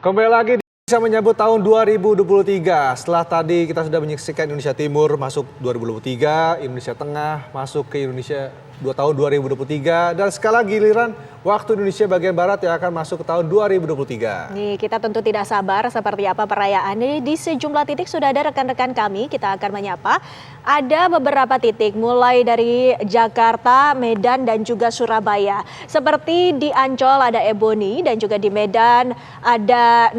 Kembali lagi bisa menyambut tahun 2023. Setelah tadi kita sudah menyaksikan Indonesia Timur masuk 2023, Indonesia Tengah masuk ke Indonesia tahun 2023, dan skala giliran waktu Indonesia bagian Barat yang akan masuk ke tahun 2023. Nih, kita tentu tidak sabar seperti apa perayaannya. Di sejumlah titik sudah ada rekan-rekan kami, kita akan menyapa. Ada beberapa titik, mulai dari Jakarta, Medan, dan juga Surabaya. Seperti di Ancol ada Ebony, dan juga di Medan ada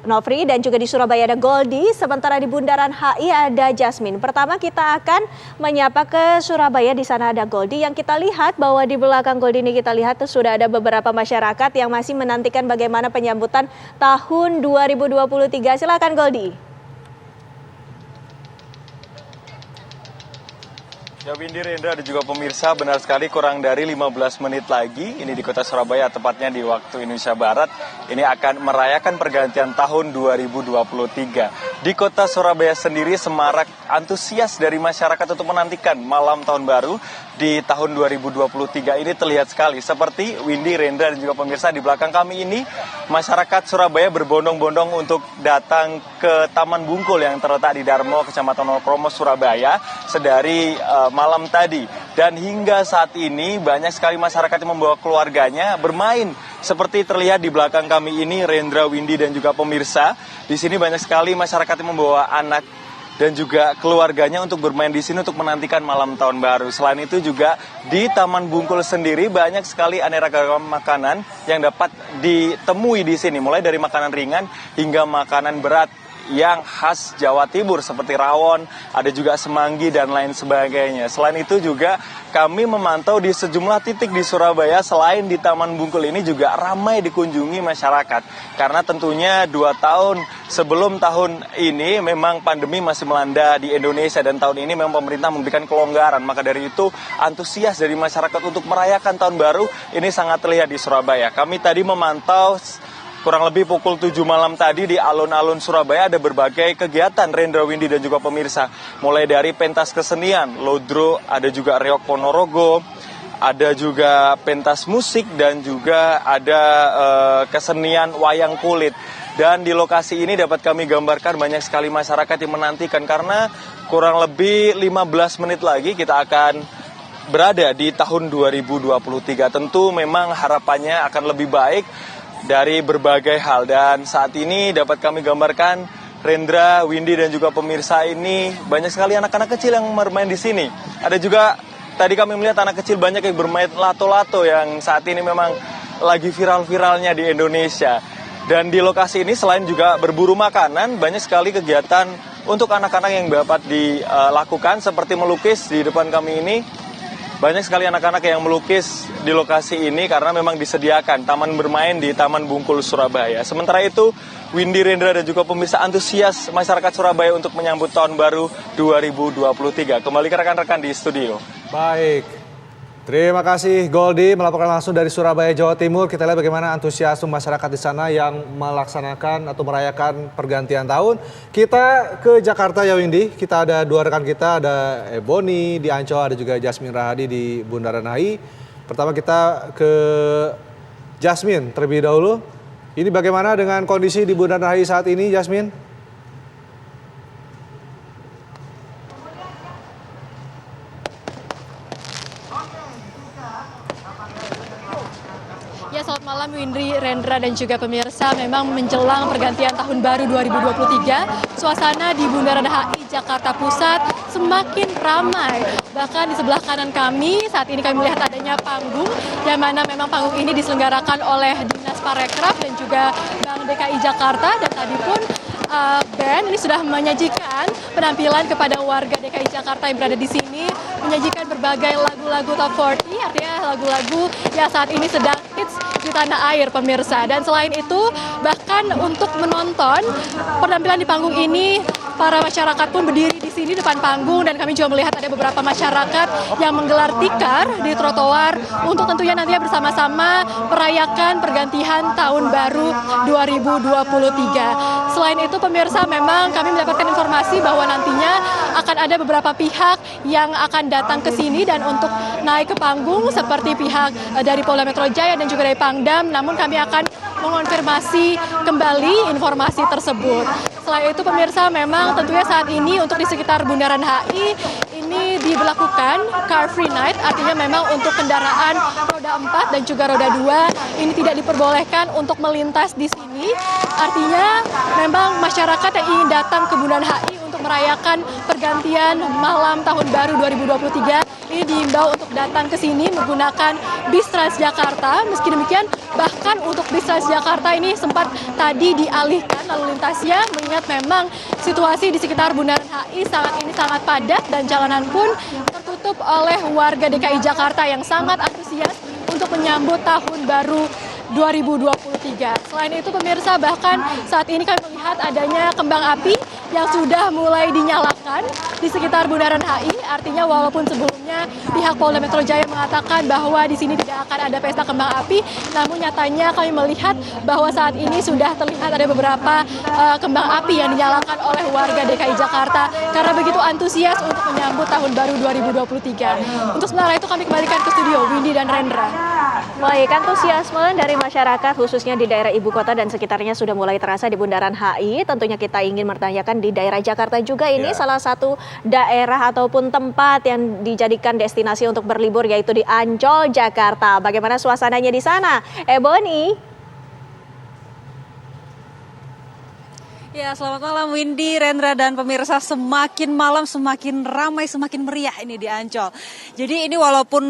Nofri, dan juga di Surabaya ada Goldi, sementara di Bundaran HI ada Jasmine. Pertama kita akan menyapa ke Surabaya, di sana ada Goldi. Yang kita lihat bahwa di belakang Goldi ini kita lihat tuh sudah ada beberapa masyarakat yang masih menantikan bagaimana penyambutan tahun 2023. Silakan Goldi. Ya, Windy, Rendra, dan juga pemirsa, benar sekali kurang dari 15 menit lagi ini di kota Surabaya, tepatnya di waktu Indonesia Barat, ini akan merayakan pergantian tahun 2023. Di kota Surabaya sendiri semarak antusias dari masyarakat untuk menantikan malam tahun baru di tahun 2023 ini terlihat sekali. Seperti Windy, Rendra, dan juga pemirsa, di belakang kami ini masyarakat Surabaya berbondong-bondong untuk datang ke Taman Bungkul yang terletak di Darmo, Kecamatan Wonokromo, Surabaya sedari malam tadi. Dan hingga saat ini banyak sekali masyarakat yang membawa keluarganya bermain. Seperti terlihat di belakang kami ini, Rendra, Windy, dan juga pemirsa. Di sini banyak sekali masyarakat yang membawa anak dan juga keluarganya untuk bermain di sini untuk menantikan malam tahun baru. Selain itu juga di Taman Bungkul sendiri banyak sekali aneka ragam makanan yang dapat ditemui di sini, mulai dari makanan ringan hingga makanan berat yang khas Jawa Timur seperti rawon, ada juga semanggi dan lain sebagainya. Selain itu juga kami memantau di sejumlah titik di Surabaya selain di Taman Bungkul ini juga ramai dikunjungi masyarakat. Karena tentunya 2 tahun sebelum tahun ini memang pandemi masih melanda di Indonesia, dan tahun ini memang pemerintah memberikan kelonggaran. Maka dari itu antusias dari masyarakat untuk merayakan tahun baru ini sangat terlihat di Surabaya. Kami tadi memantau kurang lebih pukul 7 malam tadi di alun-alun Surabaya ada berbagai kegiatan, Rendra, Windy, dan juga pemirsa. Mulai dari pentas kesenian, Lodro, ada juga Reok Ponorogo, ada juga pentas musik, dan juga ada kesenian wayang kulit. Dan di lokasi ini dapat kami gambarkan banyak sekali masyarakat yang menantikan, karena kurang lebih 15 menit lagi kita akan berada di tahun 2023. Tentu memang harapannya akan lebih baik dari berbagai hal, dan saat ini dapat kami gambarkan, Rendra, Windy, dan juga pemirsa, ini banyak sekali anak-anak kecil yang bermain di sini. Ada juga tadi kami melihat anak kecil banyak yang bermain lato-lato yang saat ini memang lagi viral-viralnya di Indonesia. Dan di lokasi ini selain juga berburu makanan, banyak sekali kegiatan untuk anak-anak yang dapat dilakukan, seperti melukis di depan kami ini. Banyak sekali anak-anak yang melukis di lokasi ini karena memang disediakan taman bermain di Taman Bungkul Surabaya. Sementara itu, Windy, Rendra, dan juga pemirsa, antusias masyarakat Surabaya untuk menyambut tahun baru 2023. Kembali ke rekan-rekan di studio. Baik, terima kasih Goldi melaporkan langsung dari Surabaya, Jawa Timur. Kita lihat bagaimana antusiasme masyarakat di sana yang melaksanakan atau merayakan pergantian tahun. Kita ke Jakarta ya Windy, kita ada 2 rekan kita, ada Ebony di Ancol, ada juga Jasmine Rahadi di Bundaran HI. Pertama kita ke Jasmine terlebih dahulu. Ini bagaimana dengan kondisi di Bundaran HI saat ini, Jasmine? Ya, selamat malam Windy, Rendra, dan juga pemirsa. Memang menjelang pergantian tahun baru 2023, suasana di Bundaran HI Jakarta Pusat semakin ramai. Bahkan di sebelah kanan kami saat ini kami melihat adanya panggung, yang mana memang panggung ini diselenggarakan oleh Dinas Parekraf dan juga Bank DKI Jakarta. Dan tadi pun band ini sudah menyajikan penampilan kepada warga DKI Jakarta yang berada di sini, menyajikan berbagai lagu-lagu top 40, artinya lagu-lagu yang saat ini sedang hits di tanah air, pemirsa. Dan selain itu, bahkan untuk menonton penampilan di panggung ini para masyarakat pun berdiri di sini depan panggung, dan kami juga melihat ada beberapa masyarakat yang menggelar tikar di trotoar untuk tentunya nantinya bersama-sama merayakan pergantian tahun baru 2023. Selain itu pemirsa, memang kami mendapatkan informasi bahwa nantinya akan ada beberapa pihak yang akan datang ke sini dan untuk naik ke panggung seperti pihak dari Polda Metro Jaya dan juga dari Pangdam, namun kami akan mengonfirmasi kembali informasi tersebut. Selain itu pemirsa, memang tentunya saat ini untuk di sekitar Bundaran HI ini diberlakukan Car Free Night, artinya memang untuk kendaraan roda 4 dan juga roda 2 ini tidak diperbolehkan untuk melintas di sini. Artinya memang masyarakat yang ingin datang ke Bundaran HI untuk merayakan pergantian malam tahun baru 2023 ini diimbau untuk datang ke sini menggunakan bis Transjakarta. Meski demikian, bahkan untuk bis Transjakarta ini sempat tadi dialihkan lalu lintasnya, mengingat memang situasi di sekitar Bundaran HI sangat padat dan jalanan pun tertutup oleh warga DKI Jakarta yang sangat antusias untuk menyambut tahun baru 2023. Selain itu pemirsa, bahkan saat ini kami melihat adanya kembang api yang sudah mulai dinyalakan di sekitar Bundaran HI. Artinya walaupun sebelumnya pihak Polda Metro Jaya mengatakan bahwa di sini tidak akan ada pesta kembang api, namun nyatanya kami melihat bahwa saat ini sudah terlihat ada beberapa kembang api yang dinyalakan oleh warga DKI Jakarta karena begitu antusias untuk menyambut tahun baru 2023. Untuk sementara itu kami kembalikan ke studio Windy dan Rendra. Baik, antusiasme dari masyarakat khususnya di daerah ibu kota dan sekitarnya sudah mulai terasa di Bundaran HI. Tentunya kita ingin bertanyakan di daerah Jakarta juga ini salah satu daerah ataupun tempat yang dijadikan destinasi untuk berlibur yaitu di Ancol, Jakarta. Bagaimana suasananya di sana? Ebony? Ya, selamat malam Windy, Rendra, dan pemirsa. Semakin malam semakin ramai, semakin meriah ini di Ancol. Jadi ini walaupun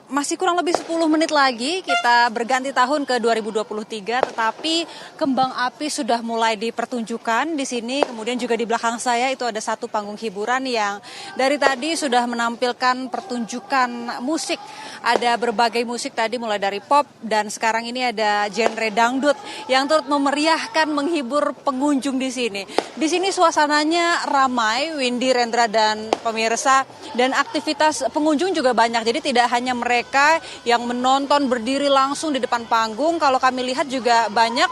masih kurang lebih 10 menit lagi kita berganti tahun ke 2023, tetapi kembang api sudah mulai dipertunjukkan di sini. Kemudian juga di belakang saya itu ada satu panggung hiburan yang dari tadi sudah menampilkan pertunjukan musik. Ada berbagai musik tadi mulai dari pop dan sekarang ini ada genre dangdut yang turut memeriahkan, menghibur pengunjung di sini. Di sini suasananya ramai, Windy, Rendra, dan pemirsa, dan aktivitas pengunjung juga banyak. Jadi tidak hanya mereka yang menonton berdiri langsung di depan panggung, kalau kami lihat juga banyak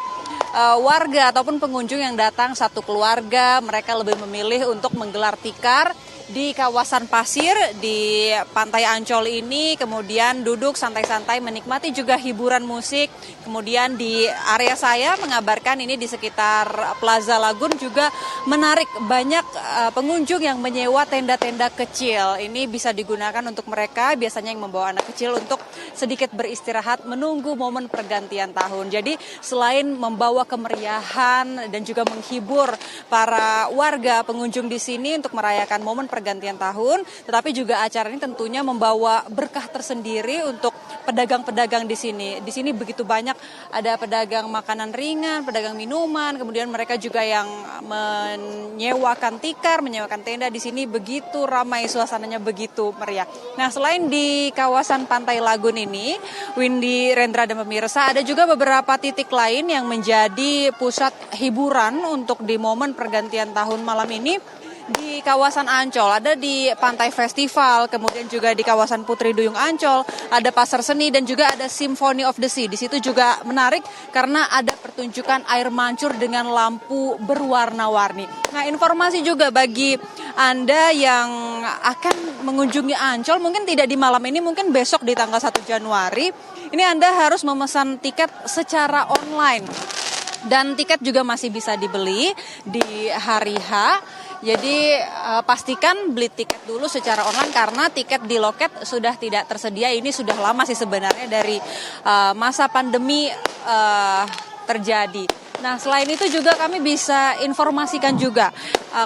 warga ataupun pengunjung yang datang satu keluarga. Mereka lebih memilih untuk menggelar tikar di kawasan pasir di Pantai Ancol ini, kemudian duduk santai-santai menikmati juga hiburan musik. Kemudian di area saya mengabarkan ini di sekitar Plaza Lagun juga menarik banyak pengunjung yang menyewa tenda-tenda kecil. Ini bisa digunakan untuk mereka biasanya yang membawa anak kecil untuk sedikit beristirahat menunggu momen pergantian tahun. Jadi selain membawa kemeriahan dan juga menghibur para warga pengunjung di sini untuk merayakan momen pergantian tahun, tetapi juga acara ini tentunya membawa berkah tersendiri untuk pedagang-pedagang di sini. Di sini begitu banyak, ada pedagang makanan ringan, pedagang minuman, kemudian mereka juga yang menyewakan tikar, menyewakan tenda. Di sini begitu ramai, suasananya begitu meriah. Nah, selain di kawasan Pantai Lagun ini, Windy, Rendra, dan pemirsa, ada juga beberapa titik lain yang menjadi pusat hiburan untuk di momen pergantian tahun malam ini. Di kawasan Ancol, ada di Pantai Festival, kemudian juga di kawasan Putri Duyung Ancol, ada Pasar Seni dan juga ada Symphony of the Sea. Di situ juga menarik karena ada pertunjukan air mancur dengan lampu berwarna-warni. Nah, informasi juga bagi Anda yang akan mengunjungi Ancol, mungkin tidak di malam ini, mungkin besok di tanggal 1 Januari, ini Anda harus memesan tiket secara online. Dan tiket juga masih bisa dibeli di hari H. Jadi pastikan beli tiket dulu secara online karena tiket di loket sudah tidak tersedia. Ini sudah lama sih sebenarnya dari masa pandemi terjadi. Nah, selain itu juga kami bisa informasikan juga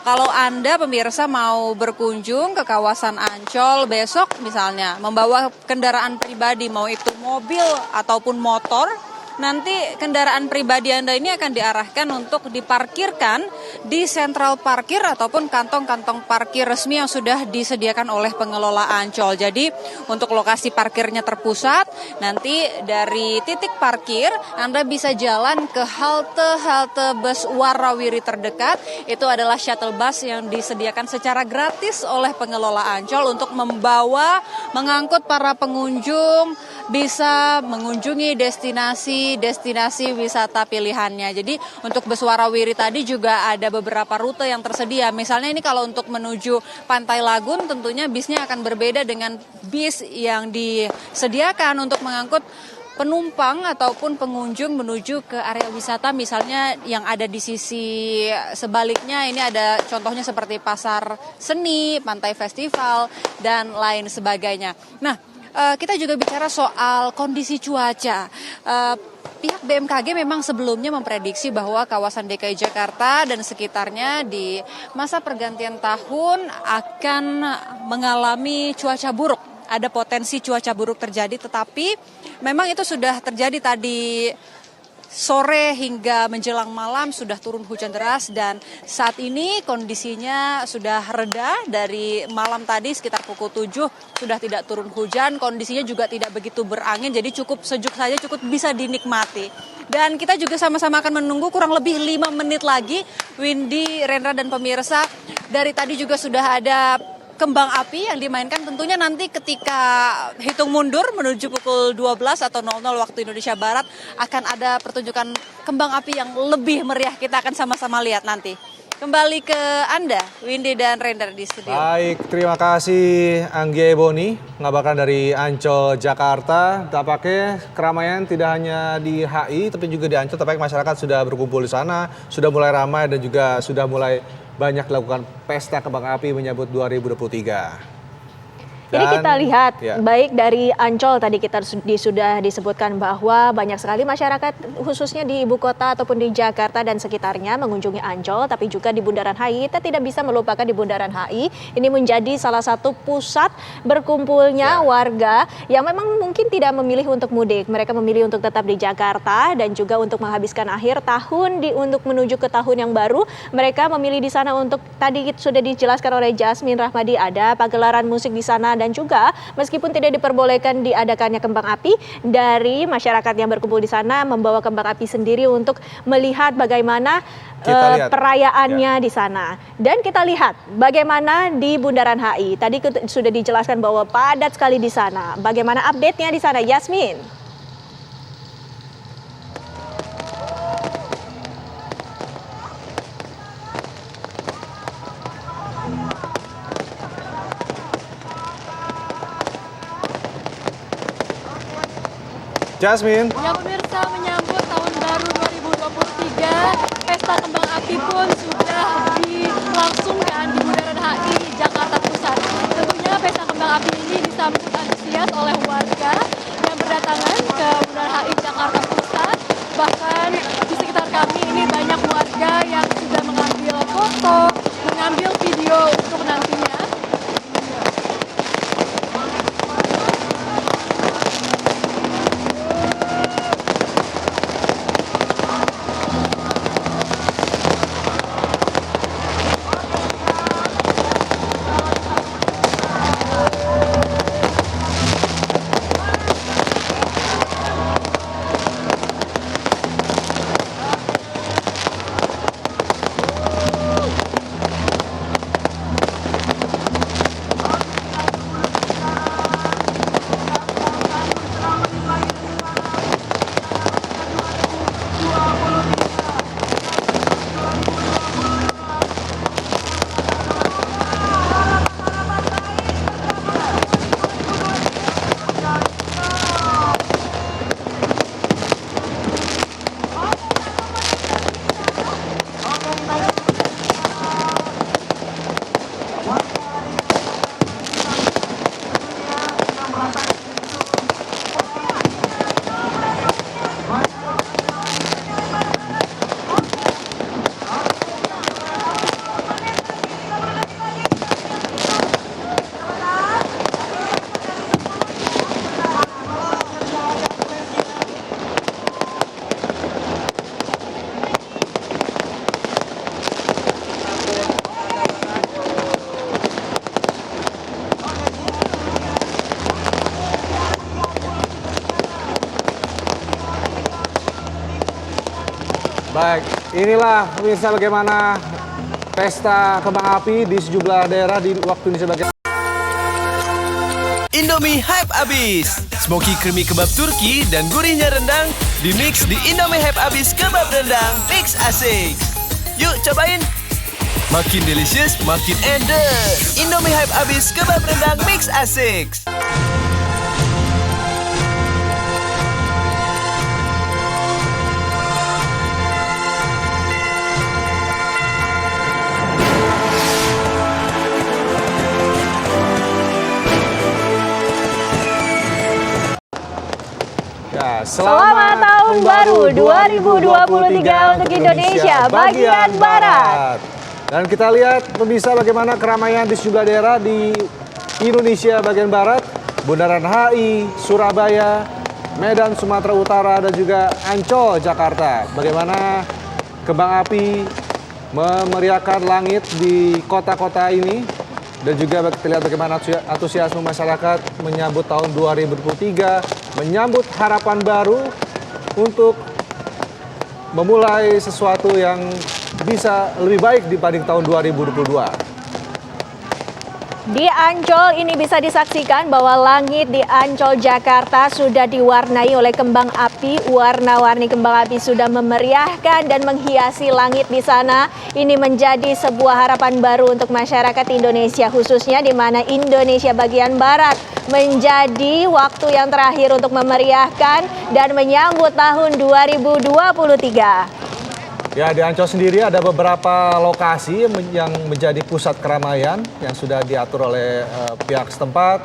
kalau Anda pemirsa mau berkunjung ke kawasan Ancol besok misalnya membawa kendaraan pribadi, mau itu mobil ataupun motor, nanti kendaraan pribadi Anda ini akan diarahkan untuk diparkirkan di sentral parkir ataupun kantong-kantong parkir resmi yang sudah disediakan oleh pengelola Ancol. Jadi untuk lokasi parkirnya terpusat, nanti dari titik parkir Anda bisa jalan ke halte bus warawiri terdekat. Itu adalah shuttle bus yang disediakan secara gratis oleh pengelola Ancol untuk mengangkut para pengunjung bisa mengunjungi destinasi wisata pilihannya. Jadi untuk bus warawiri tadi juga ada beberapa rute yang tersedia. Misalnya ini kalau untuk menuju Pantai Lagun tentunya bisnya akan berbeda dengan bis yang disediakan untuk mengangkut penumpang ataupun pengunjung menuju ke area wisata, misalnya yang ada di sisi sebaliknya. Ini ada contohnya seperti Pasar Seni, Pantai Festival, dan lain sebagainya. Nah, kita juga bicara soal kondisi cuaca. Pihak BMKG memang sebelumnya memprediksi bahwa kawasan DKI Jakarta dan sekitarnya di masa pergantian tahun akan mengalami cuaca buruk. Ada potensi cuaca buruk terjadi, tetapi memang itu sudah terjadi tadi sore hingga menjelang malam sudah turun hujan deras dan saat ini kondisinya sudah reda. Dari malam tadi sekitar pukul 7 sudah tidak turun hujan, kondisinya juga tidak begitu berangin, jadi cukup sejuk saja, cukup bisa dinikmati. Dan kita juga sama-sama akan menunggu kurang lebih 5 menit lagi, Windy, Rendra, dan pemirsa. Dari tadi juga sudah ada kembang api yang dimainkan, tentunya nanti ketika hitung mundur menuju pukul 12 atau 00 waktu Indonesia Barat akan ada pertunjukan kembang api yang lebih meriah. Kita akan sama-sama lihat nanti. Kembali ke Anda, Windy dan Rendra di studio. Baik, terima kasih Anggia Eboni, ngabarkan dari Ancol, Jakarta. Tampaknya keramaian tidak hanya di HI, tapi juga di Ancol. Tampaknya masyarakat sudah berkumpul di sana, sudah mulai ramai dan juga sudah mulai banyak dilakukan pesta kembang api menyambut 2023. Ini kita lihat, ya, baik dari Ancol tadi kita sudah disebutkan bahwa banyak sekali masyarakat khususnya di ibu kota ataupun di Jakarta dan sekitarnya mengunjungi Ancol, tapi juga di Bundaran HI. Kita tidak bisa melupakan di Bundaran HI, ini menjadi salah satu pusat berkumpulnya warga yang memang mungkin tidak memilih untuk mudik. Mereka memilih untuk tetap di Jakarta dan juga untuk menghabiskan akhir tahun untuk menuju ke tahun yang baru. Mereka memilih di sana untuk, tadi sudah dijelaskan oleh Jasmine Rahmadi, ada pagelaran musik di sana. Dan juga meskipun tidak diperbolehkan diadakannya kembang api, dari masyarakat yang berkumpul di sana membawa kembang api sendiri untuk melihat bagaimana perayaannya di sana. Dan kita lihat bagaimana di Bundaran HI. Tadi sudah dijelaskan bahwa padat sekali di sana. Bagaimana update-nya di sana, Yasmin? Jasmine. Ya pemirsa, menyambut tahun baru 2023, pesta kembang api pun sudah dilangsungkan di Bundaran HI, Jakarta Pusat. Tentunya pesta kembang api ini disambut antusias oleh warga yang berdatangan ke Bundaran HI, Jakarta Pusat. Bahkan di sekitar kami ini banyak warga yang sudah mengambil foto, mengambil video untuk nantinya. Baik, inilah pemirsa bagaimana pesta kembang api di sejumlah daerah di waktu Indonesia bagian. Indomie hype abis. Smoky creamy kebab Turki dan gurihnya rendang dimix di Indomie hype abis kebab rendang mix asik. Yuk cobain. Makin delicious, makin endes. Indomie hype abis kebab rendang mix asik. Ya, Selamat Tahun Baru 2023 untuk Indonesia bagian Barat. Dan kita lihat pemirsa bagaimana keramaian di sejumlah daerah di Indonesia bagian Barat. Bundaran HI, Surabaya, Medan, Sumatera Utara, dan juga Ancol, Jakarta. Bagaimana kembang api memeriahkan langit di kota-kota ini. Dan juga kita lihat bagaimana antusiasme masyarakat menyambut tahun 2023, menyambut harapan baru untuk memulai sesuatu yang bisa lebih baik dibanding tahun 2022. Di Ancol ini bisa disaksikan bahwa langit di Ancol, Jakarta sudah diwarnai oleh kembang api. Warna-warni kembang api sudah memeriahkan dan menghiasi langit di sana. Ini menjadi sebuah harapan baru untuk masyarakat Indonesia, khususnya di mana Indonesia bagian Barat menjadi waktu yang terakhir untuk memeriahkan dan menyambut tahun 2023. Ya, di Ancol sendiri ada beberapa lokasi yang menjadi pusat keramaian yang sudah diatur oleh pihak setempat.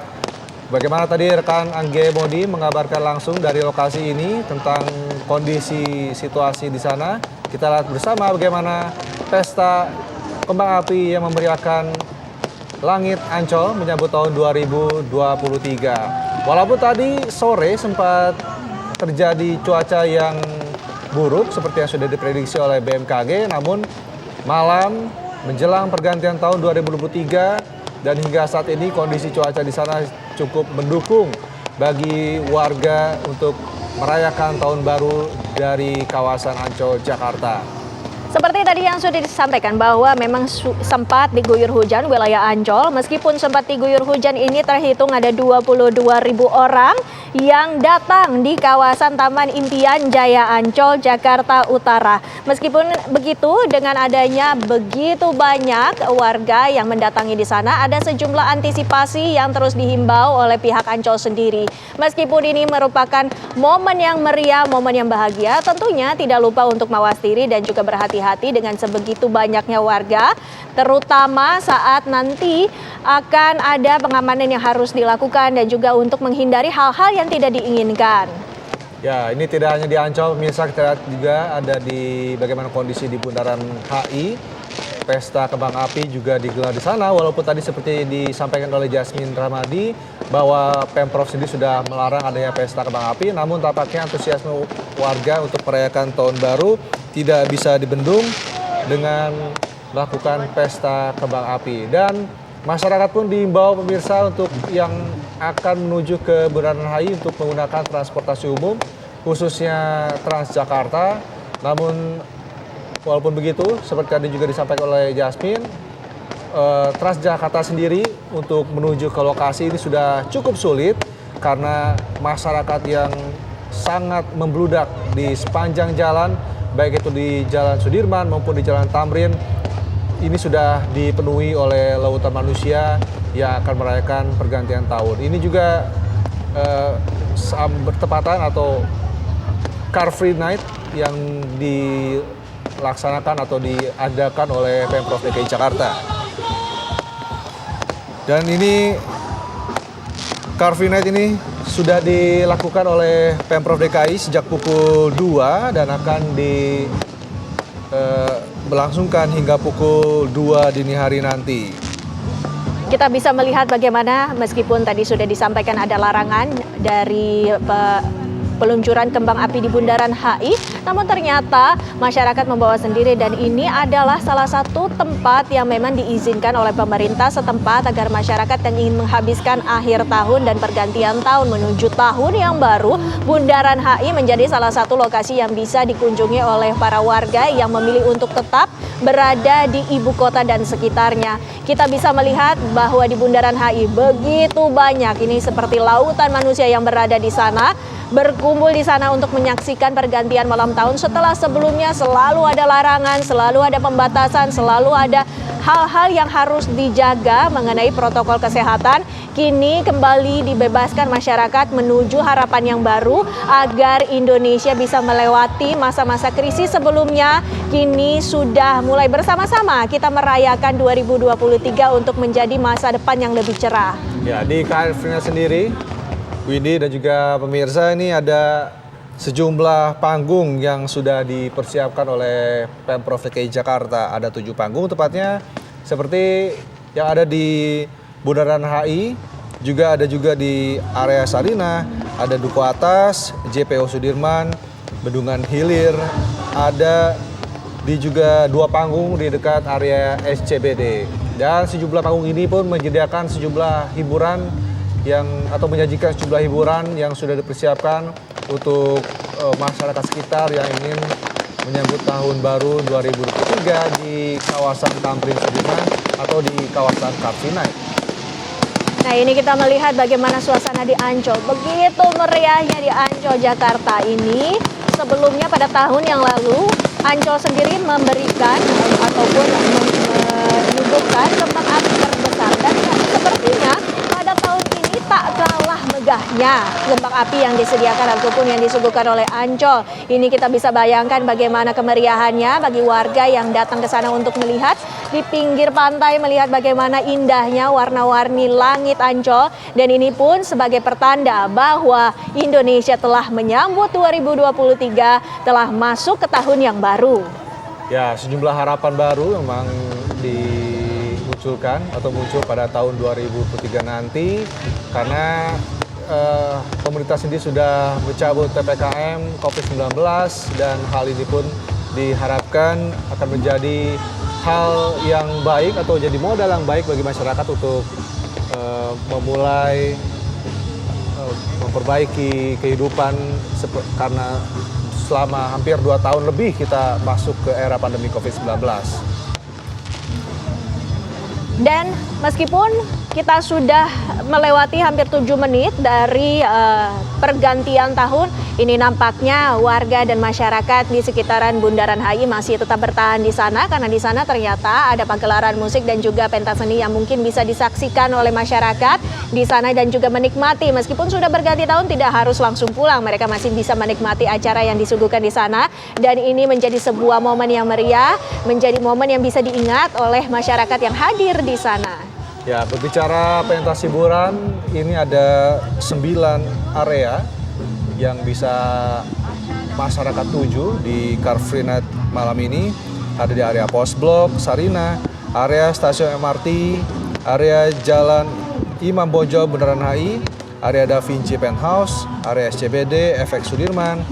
Bagaimana tadi rekan Angge Modi mengabarkan langsung dari lokasi ini tentang kondisi situasi di sana. Kita lihat bersama bagaimana pesta kembang api yang memeriahkan langit Ancol menyambut tahun 2023. Walaupun tadi sore sempat terjadi cuaca yang buruk seperti yang sudah diprediksi oleh BMKG, namun malam menjelang pergantian tahun 2023 dan hingga saat ini kondisi cuaca di sana cukup mendukung bagi warga untuk merayakan tahun baru dari kawasan Ancol, Jakarta. Seperti tadi yang sudah disampaikan bahwa memang sempat diguyur hujan wilayah Ancol. Meskipun sempat diguyur hujan ini terhitung ada 22.000 orang yang datang di kawasan Taman Impian Jaya Ancol, Jakarta Utara. Meskipun begitu, dengan adanya begitu banyak warga yang mendatangi di sana, ada sejumlah antisipasi yang terus dihimbau oleh pihak Ancol sendiri. Meskipun ini merupakan momen yang meriah, momen yang bahagia, tentunya tidak lupa untuk mawas diri dan juga berhati-hati dengan sebegitu banyaknya warga, terutama saat nanti akan ada pengamanan yang harus dilakukan dan juga untuk menghindari hal-hal yang tidak diinginkan. Ya, ini tidak hanya di Ancol, pemirsa, kita lihat juga ada di bagaimana kondisi di Bundaran HI. Pesta kembang api juga digelar di sana, walaupun tadi seperti disampaikan oleh Jasmine Ramadi bahwa Pemprov sendiri sudah melarang adanya pesta kembang api, namun tampaknya antusiasme warga untuk merayakan tahun baru tidak bisa dibendung dengan melakukan pesta kembang api. Dan masyarakat pun diimbau pemirsa untuk yang akan menuju ke Bundaran HI untuk menggunakan transportasi umum, khususnya Transjakarta. Namun walaupun begitu, seperti tadi juga disampaikan oleh Jasmine, Transjakarta sendiri untuk menuju ke lokasi ini sudah cukup sulit karena masyarakat yang sangat membludak di sepanjang jalan, baik itu di Jalan Sudirman maupun di Jalan Tamrin. Ini sudah dipenuhi oleh lautan manusia yang akan merayakan pergantian tahun. Ini juga bertepatan atau Car Free Night yang dilaksanakan atau diadakan oleh Pemprov DKI Jakarta. Dan ini Car Free Night ini sudah dilakukan oleh Pemprov DKI sejak pukul 2 dan akan berlangsungkan hingga pukul 2 dini hari nanti. Kita bisa melihat bagaimana meskipun tadi sudah disampaikan ada larangan dari peluncuran kembang api di Bundaran HI. Namun ternyata masyarakat membawa sendiri dan ini adalah salah satu tempat yang memang diizinkan oleh pemerintah setempat agar masyarakat yang ingin menghabiskan akhir tahun dan pergantian tahun menuju tahun yang baru, Bundaran HI menjadi salah satu lokasi yang bisa dikunjungi oleh para warga yang memilih untuk tetap berada di ibu kota dan sekitarnya. Kita bisa melihat bahwa di Bundaran HI begitu banyak, ini seperti lautan manusia yang berada di sana, berkumpul di sana untuk menyaksikan pergantian malam tahun setelah sebelumnya selalu ada larangan, selalu ada pembatasan, selalu ada hal-hal yang harus dijaga mengenai protokol kesehatan. Kini kembali dibebaskan masyarakat menuju harapan yang baru agar Indonesia bisa melewati masa-masa krisis sebelumnya. Kini sudah mulai bersama-sama kita merayakan 2023 untuk menjadi masa depan yang lebih cerah. Ya, di Car Free Night sendiri, Windy dan juga pemirsa, ini ada sejumlah panggung yang sudah dipersiapkan oleh Pemprov DKI Jakarta. Ada 7 panggung tepatnya, seperti yang ada di Bundaran HI, juga ada di area Sarina, ada Duku Atas, JPO Sudirman, Bendungan Hilir, ada juga 2 panggung di dekat area SCBD. Dan sejumlah panggung ini pun menyediakan sejumlah hiburan atau menyajikan sejumlah hiburan yang sudah dipersiapkan untuk masyarakat sekitar yang ingin menyambut tahun baru 2023 di kawasan Tamrin Sudirman atau di kawasan Car Free Night. Nah, ini kita melihat bagaimana suasana di Ancol. Begitu meriahnya di Ancol, Jakarta ini. Sebelumnya pada tahun yang lalu, Ancol sendiri memberikan ataupun menyuguhkan kembang api terbesar. Dan sepertinya pada tahun ini tak kalah megahnya kembang api yang disediakan ataupun yang disuguhkan oleh Ancol. Ini kita bisa bayangkan bagaimana kemeriahannya bagi warga yang datang ke sana untuk melihat di pinggir pantai, melihat bagaimana indahnya warna-warni langit Ancol. Dan ini pun sebagai pertanda bahwa Indonesia telah menyambut 2023, telah masuk ke tahun yang baru. Ya, sejumlah harapan baru memang dimunculkan atau muncul pada tahun 2023 nanti, karena pemerintah sendiri sudah mencabut PPKM COVID-19 dan hal ini pun diharapkan akan menjadi hal yang baik atau jadi modal yang baik bagi masyarakat untuk memulai memperbaiki kehidupan karena selama hampir 2 tahun lebih kita masuk ke era pandemi COVID-19. Dan meskipun kita sudah melewati hampir 7 menit dari pergantian tahun, ini nampaknya warga dan masyarakat di sekitaran Bundaran HI masih tetap bertahan di sana, karena di sana ternyata ada pagelaran musik dan juga pentas seni yang mungkin bisa disaksikan oleh masyarakat di sana dan juga menikmati. Meskipun sudah berganti tahun, tidak harus langsung pulang, mereka masih bisa menikmati acara yang disuguhkan di sana. Dan ini menjadi sebuah momen yang meriah, menjadi momen yang bisa diingat oleh masyarakat yang hadir di sana. Ya, berbicara pentas hiburan, ini ada 9 area yang bisa masyarakat tuju di Car Free Night malam ini. Ada di area Pos Blok, Sarina, area stasiun MRT, area Jalan Imam Bonjol Bundaran HI, area Da Vinci Penthouse, area SCBD, FX Sudirman,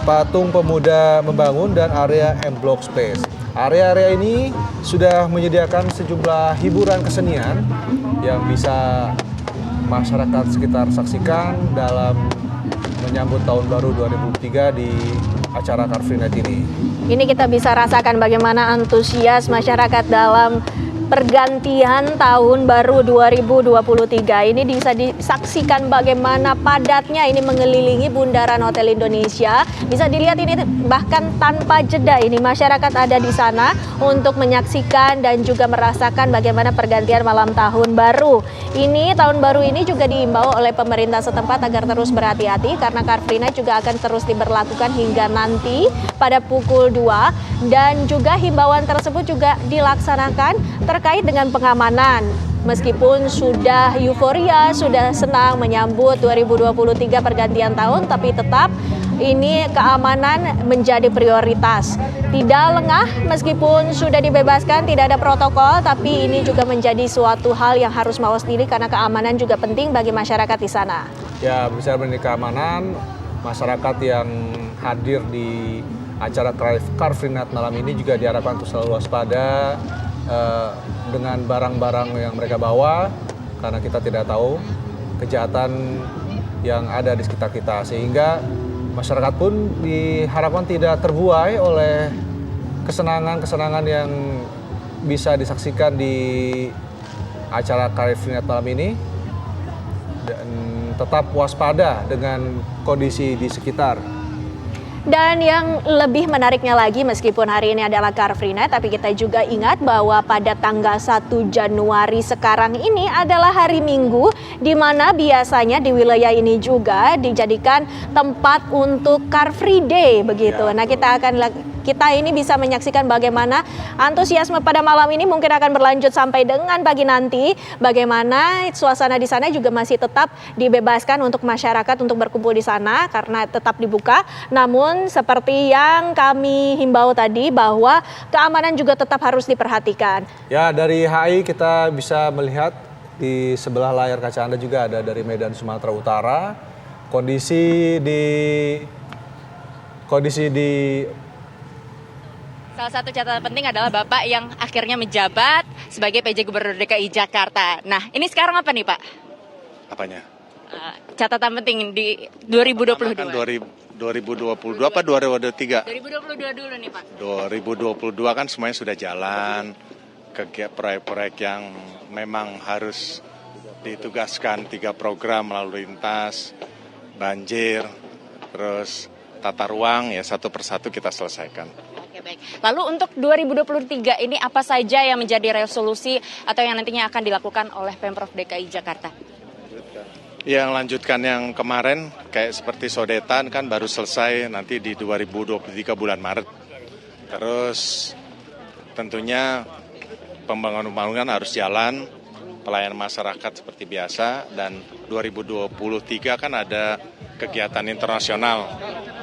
Patung Pemuda Membangun, dan area M Block Space. Area-area ini sudah menyediakan sejumlah hiburan kesenian yang bisa masyarakat sekitar saksikan dalam menyambut tahun baru 2023 di acara Car Free Night ini. Ini kita bisa rasakan bagaimana antusias masyarakat dalam pergantian tahun baru 2023. Ini bisa disaksikan bagaimana padatnya ini mengelilingi Bundaran Hotel Indonesia. Bisa dilihat ini bahkan tanpa jeda ini masyarakat ada di sana untuk menyaksikan dan juga merasakan bagaimana pergantian malam tahun baru. Ini tahun baru ini juga diimbau oleh pemerintah setempat agar terus berhati-hati karena Car Free Night juga akan terus diberlakukan hingga nanti pada pukul 2, dan juga himbauan tersebut juga dilaksanakan terkait dengan pengamanan. Meskipun sudah euforia, sudah senang menyambut 2023 pergantian tahun, tapi tetap ini keamanan menjadi prioritas. Tidak lengah meskipun sudah dibebaskan, tidak ada protokol, tapi ini juga menjadi suatu hal yang harus mawas diri karena keamanan juga penting bagi masyarakat di sana. Ya, bicara mengenai keamanan, masyarakat yang hadir di acara Car Free Night malam ini juga diharapkan untuk selalu waspada dengan barang-barang yang mereka bawa, karena kita tidak tahu kejahatan yang ada di sekitar kita, sehingga masyarakat pun diharapkan tidak terbuai oleh kesenangan-kesenangan yang bisa disaksikan di acara Car Free Night malam ini, dan tetap waspada dengan kondisi di sekitar. Dan yang lebih menariknya lagi, meskipun hari ini adalah Car Free Night, tapi kita juga ingat bahwa pada tanggal 1 Januari sekarang ini adalah hari Minggu, di mana biasanya di wilayah ini juga dijadikan tempat untuk Car Free Day begitu. Nah, kita ini bisa menyaksikan bagaimana antusiasme pada malam ini mungkin akan berlanjut sampai dengan pagi nanti. Bagaimana suasana di sana juga masih tetap dibebaskan untuk masyarakat untuk berkumpul di sana karena tetap dibuka. Namun seperti yang kami himbau tadi bahwa keamanan juga tetap harus diperhatikan. Ya, dari HI kita bisa melihat di sebelah layar kaca Anda juga ada dari Medan, Sumatera Utara. Kondisi di Salah satu catatan penting adalah Bapak yang akhirnya menjabat sebagai PJ Gubernur DKI Jakarta. Nah, ini sekarang apa nih, Pak? Apanya? Catatan penting di 2022. Kan 2022 apa 2023? 2022 dulu nih, Pak. 2022 kan semuanya sudah jalan. Proyek-proyek yang memang harus ditugaskan 3 program lalu lintas, banjir, terus tata ruang ya satu persatu kita selesaikan. Oke, baik. Lalu untuk 2023 ini apa saja yang menjadi resolusi atau yang nantinya akan dilakukan oleh Pemprov DKI Jakarta? Yang lanjutkan yang kemarin kayak seperti Sodetan kan baru selesai nanti di 2023 bulan Maret. Terus tentunya pembangunan harus jalan, pelayanan masyarakat seperti biasa, dan 2023 kan ada kegiatan internasional.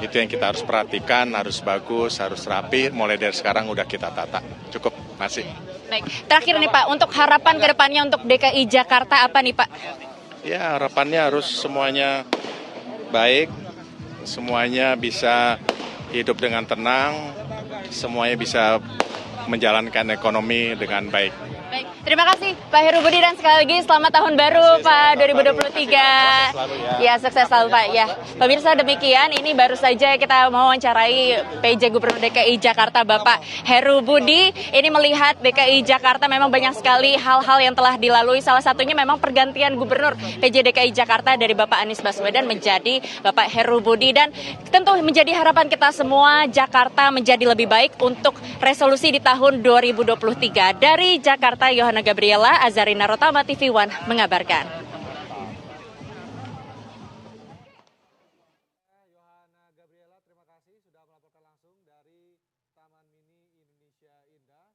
Itu yang kita harus perhatikan, harus bagus, harus rapi, mulai dari sekarang udah kita tata. Cukup, masih. Baik, terakhir nih Pak, untuk harapan ke depannya untuk DKI Jakarta apa nih Pak? Ya, harapannya harus semuanya baik, semuanya bisa hidup dengan tenang, semuanya bisa menjalankan ekonomi dengan baik. Baik, terima kasih Pak Heru Budi dan sekali lagi selamat tahun baru Pak 2023. Ya, sukses selalu Pak. Ya, pemirsa demikian ini baru saja kita mau wawancarai PJ Gubernur DKI Jakarta Bapak Heru Budi. Ini melihat DKI Jakarta memang banyak sekali hal-hal yang telah dilalui. Salah satunya memang pergantian Gubernur PJ DKI Jakarta dari Bapak Anies Baswedan menjadi Bapak Heru Budi, dan tentu menjadi harapan kita semua Jakarta menjadi lebih baik untuk resolusi di tahun 2023. Dari Jakarta, Yohana Gabriela, Azarina Rotama, TV One mengabarkan. Yohana Gabriela, terima kasih sudah melaporkan langsung dari Taman Mini Indonesia Indah.